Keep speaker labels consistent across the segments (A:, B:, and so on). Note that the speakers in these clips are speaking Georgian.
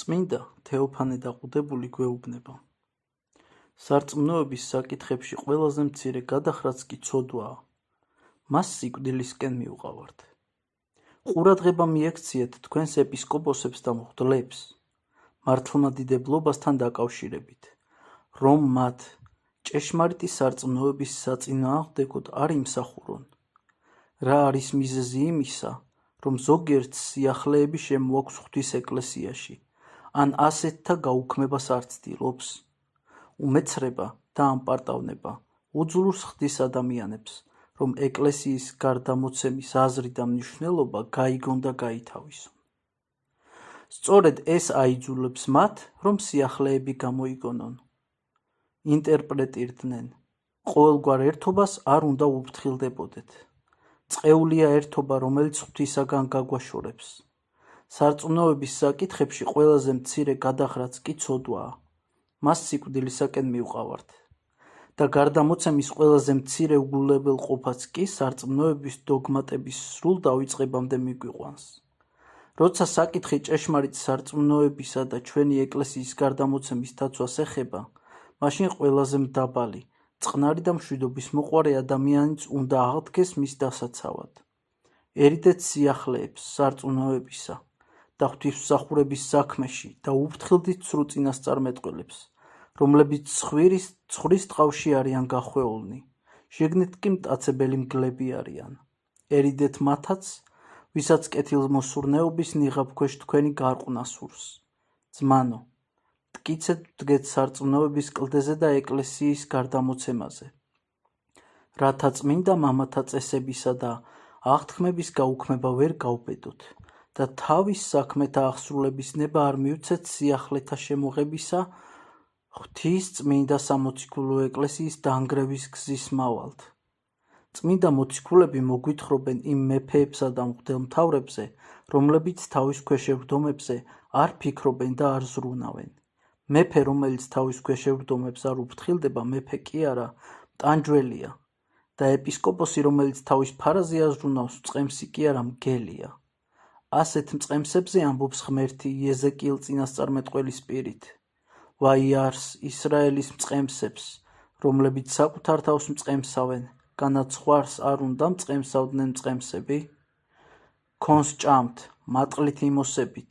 A: წმინდა თეოფანე დაყუდებული გვეუბნება. სარწმუნოების საკითხებში ყველაზე მცირე გადახრაც კი ცოდვაა. მას სიკვდილისკენ მივყავართ. ყურადღება მიექციეთ თქვენს ეპისკოპოსებს და მღვდლებს, მართლმადიდებლობასთან დაკავშირებით, რომ მათ ჭეშმარიტი სარწმუნოების საწინააღმდეგოდ არ იმსახურონ. რა არის მიზეზი იმისა, რომ ზოგიერთ სიახლეები შემოაქვს ღვთის ეკლესიაში, ან ასეთთა გაუქმებას არ ცდილობს? უმეცრება და ამპარტავნება უძლურს ხდის ადამიანებს, რომ ეკლესიის გარდამოცემის აზრი და მნიშვნელობა გაიგონ და გაითავისონ. სწორედ ეს აიძულებს მათ, რომ სიახლეები გამოიგონონ. ინტერპრეტირდნენ, ყოველგვარ ერთობას არ უნდა უფრთხილდებოდეთ. წყეულია ერთობა, რომელიც ღვთისაგან გაგვაშორებს. სარწმუნოების საკითხებში ყველაზე მცირე გადახრაც კი ცოდვაა. მას სიკვდილისაკენ მივყავართ. და გარდამოცემის ყველაზე მცირე უგულებელყოფაც კი სარწმუნოების დოგმატების სრულ დავიწყებამდე მიგვიყვანს. როცა საკითხი ჭეშმარიტ სარწმუნოებისა და ჩვენი ეკლესიის გარდამოცემის დაცვას ეხება, მაშინ ყველაზე მდაბალი, წყნარი და მშვიდობის მოყვარე ადამიანიც უნდა აღდგეს მის დასაცავად. ერიდეთ სიახლეებს სარწმუნოებისა და ღვთისმსახურების საქმეში და უფრთხილდით სრულ წინასწარმეტყველებს, რომლებიც ცხვრის ტყავში არიან გახვეულნი, შიგნით კი მტაცებელი მგლები არიან. ერიდეთ მათაც, ვისაც კეთილმოსურნეობის ნიღაბქვეშ თქვენი გარყვნა სურს. ძმანო, მტკიცედ ვდგეთ სარწმუნოების კლდეზე და ეკლესიის გარდამოცემაზე, რათა წმინდა მამათა წესებისა და აღთქმების გაუქმება ვერ გავბედოთ და თავის საქმეთა აღსრულების ნება არ მივცეთ სიახლეთა შემოღებისა ღვთის წმინდა სამოციქულო ეკლესიის დანგრევის გზის მავალთ. წმინდა მოციქულები მოგვითხრობენ იმ მეფეებსა და მღვდელმთავრებზე, რომლებიც თავის ქვეშ ევდომებზე არ ფიქრობენ და არ ზრუნავენ. მეფე, რომელიც თავის ქვეშ ევდომებს არ უფრთხილდება, მეფე კი არა, მტანჯველია და ეპისკოპოსი, რომელიც თავის ფარაზე აზრუნავს, მწყემსი კი არა, მგელია. ასეთ მწყემსებზე ამბობს ღმერთი იეზეკიელ წინასწარმეტყველის პირით. ვაიარს ისრაელის მწყემსებს, რომლებიც საკუთარ თავს მწყემსავენ, განაც სხვას არ უნდა მწყემსავდნენ მწყემსები? ქონს ჭამთ, მატყლით იმოსებით,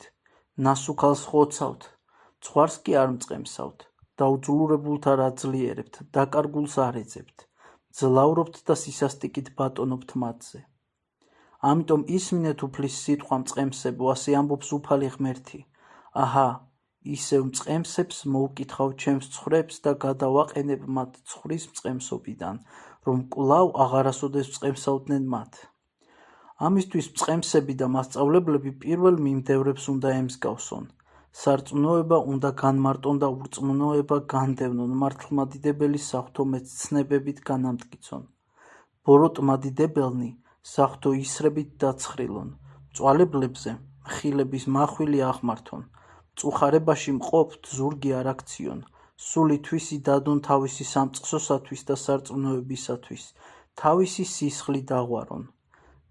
A: ნასუქალს ხოცავთ, სხვას კი არ მწყემსავთ, დაუძლურებულთა რა ძლიერებთ, დაკარგულს არ ეძებთ, ძლავრობთ და სისასტიკით ბატონობთ მათზე. ამიტომ ისმინეთ უფლის სიტყვა მწყემსებო, ასე ამბობს უფალი ღმერთი. აჰა, ისევ მწყემსებს მოვკითხავ ჩემს ცხვრებს და გადავაყენებ მათ ცხვრის მწყემსობიდან, რომ კვლავ აღარასოდეს მწყემსავდნენ მათ. ამისთვის მწყემსები და მასწავლებლები პირველ მიმდევრებს უნდა ემსგავსონ. სარწმუნოება უნდა განმარტონ და ურწმუნოება განდევნონ, მართლმადიდებელი საღვთო მეცნებებით განამტკიცონ. ბოროტმადიდებელნი საღვთო ისრებით დაცხრილონ, მწვალებლებზე მხილების მახვილი აღმართონ, მწუხარებაში მყოფთ ზურგი არ აქციონ, სული თვისი დადონ თავისი სამწყსოსათვის და სარწმუნოებისათვის, თავისი სისხლი დაღვარონ.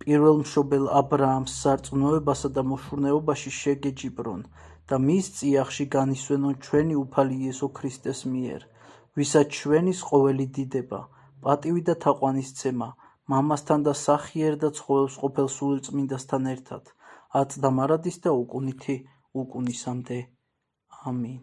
A: პირველმშობელ აბრაამს სარწმუნოებასა და მოშურნეობაში შეგეჯიბრონ და მის წიაღში განისვენონ ჩვენი უფალი იესო ქრისტეს მიერ, ვისაც ჩვენის ყოველი დიდება, პატივი და თაყვანისცემა, მამასთან და სახიერ და ცხოველს ყოფელ სულიწმინდასთან ერთად, აწდა მარადის და უკუნითი უკუნისამდე. ამინ.